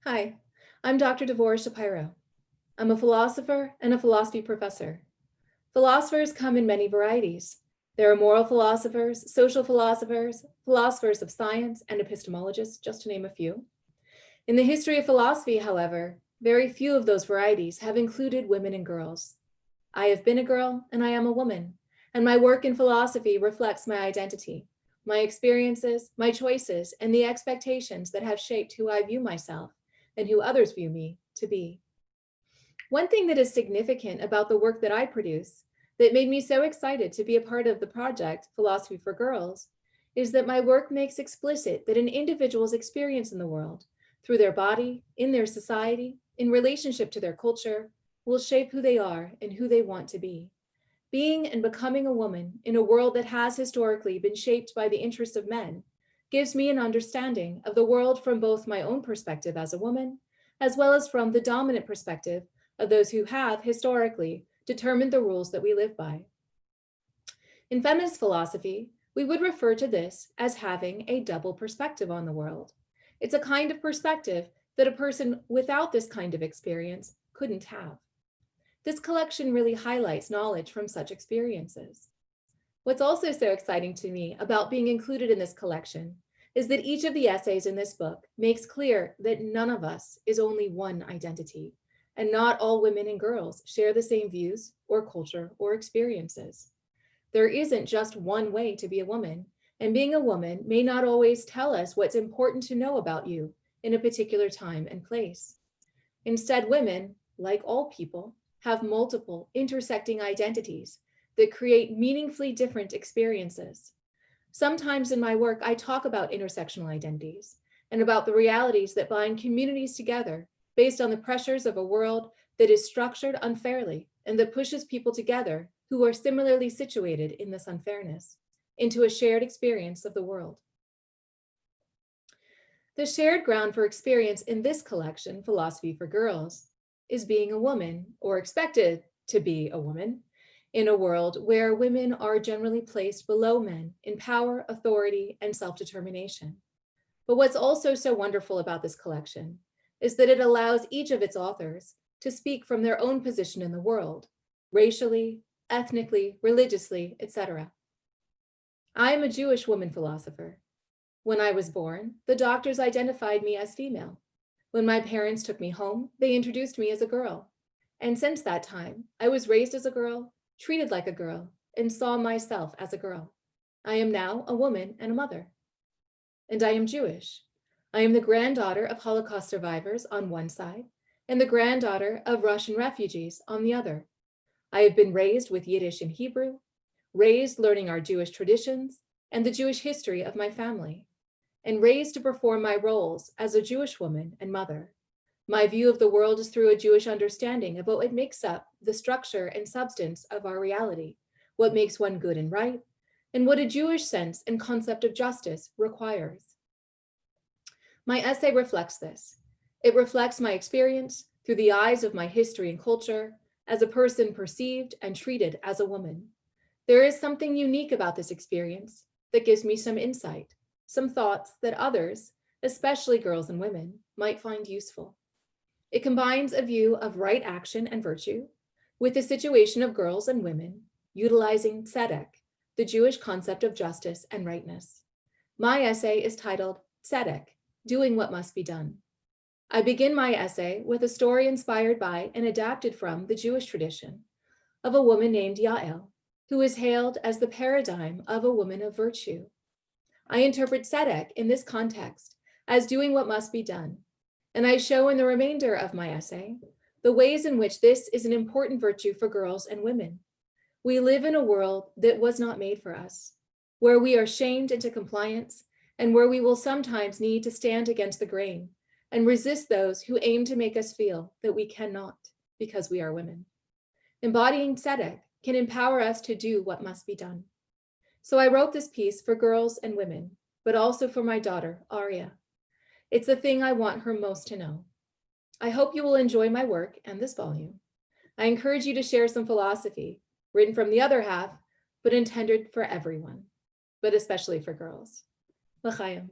Hi, I'm Dr. Devora Shapiro. I'm a philosopher and a philosophy professor. Philosophers come in many varieties. There are moral philosophers, social philosophers, philosophers of science, and epistemologists, just to name a few. In the history of philosophy, however, very few of those varieties have included women and girls. I have been a girl and I am a woman, and my work in philosophy reflects my identity, my experiences, my choices, and the expectations that have shaped who I view myself and who others view me to be. One thing that is significant about the work that I produce that made me so excited to be a part of the project Philosophy for Girls is that my work makes explicit that an individual's experience in the world, through their body, in their society, in relationship to their culture, will shape who they are and who they want to be. Being and becoming a woman in a world that has historically been shaped by the interests of men gives me an understanding of the world from both my own perspective as a woman, as well as from the dominant perspective of those who have historically determined the rules that we live by. In feminist philosophy, we would refer to this as having a double perspective on the world. It's a kind of perspective that a person without this kind of experience couldn't have. This collection really highlights knowledge from such experiences. What's also so exciting to me about being included in this collection is that each of the essays in this book makes clear that none of us is only one identity, and not all women and girls share the same views or culture or experiences. There isn't just one way to be a woman, and being a woman may not always tell us what's important to know about you in a particular time and place. Instead, women, like all people, have multiple intersecting identities that create meaningfully different experiences. Sometimes in my work, I talk about intersectional identities and about the realities that bind communities together based on the pressures of a world that is structured unfairly and that pushes people together who are similarly situated in this unfairness into a shared experience of the world. The shared ground for experience in this collection, Philosophy for Girls, is being a woman, or expected to be a woman, in a world where women are generally placed below men in power, authority, and self-determination. But what's also so wonderful about this collection is that it allows each of its authors to speak from their own position in the world, racially, ethnically, religiously, etc. I am a Jewish woman philosopher. When I was born, the doctors identified me as female. When my parents took me home, they introduced me as a girl. And since that time, I was raised as a girl, treated like a girl, and saw myself as a girl. I am now a woman and a mother. And I am Jewish. I am the granddaughter of Holocaust survivors on one side and the granddaughter of Russian refugees on the other. I have been raised with Yiddish and Hebrew, raised learning our Jewish traditions and the Jewish history of my family, and raised to perform my roles as a Jewish woman and mother. My view of the world is through a Jewish understanding of what makes up the structure and substance of our reality, what makes one good and right, and what a Jewish sense and concept of justice requires. My essay reflects this. It reflects my experience through the eyes of my history and culture as a person perceived and treated as a woman. There is something unique about this experience that gives me some insight, some thoughts that others, especially girls and women, might find useful. It combines a view of right action and virtue with the situation of girls and women, utilizing Tzedek, the Jewish concept of justice and rightness. My essay is titled Tzedek, Doing What Must Be Done. I begin my essay with a story inspired by and adapted from the Jewish tradition of a woman named Jaal, who is hailed as the paradigm of a woman of virtue. I interpret Tzedek in this context as doing what must be done, and I show in the remainder of my essay the ways in which this is an important virtue for girls and women. We live in a world that was not made for us, where we are shamed into compliance and where we will sometimes need to stand against the grain and resist those who aim to make us feel that we cannot because we are women. Embodying Tzedek can empower us to do what must be done. So I wrote this piece for girls and women, but also for my daughter, Aria. It's the thing I want her most to know. I hope you will enjoy my work and this volume. I encourage you to share some philosophy, written from the other half, but intended for everyone, but especially for girls. L'chaim.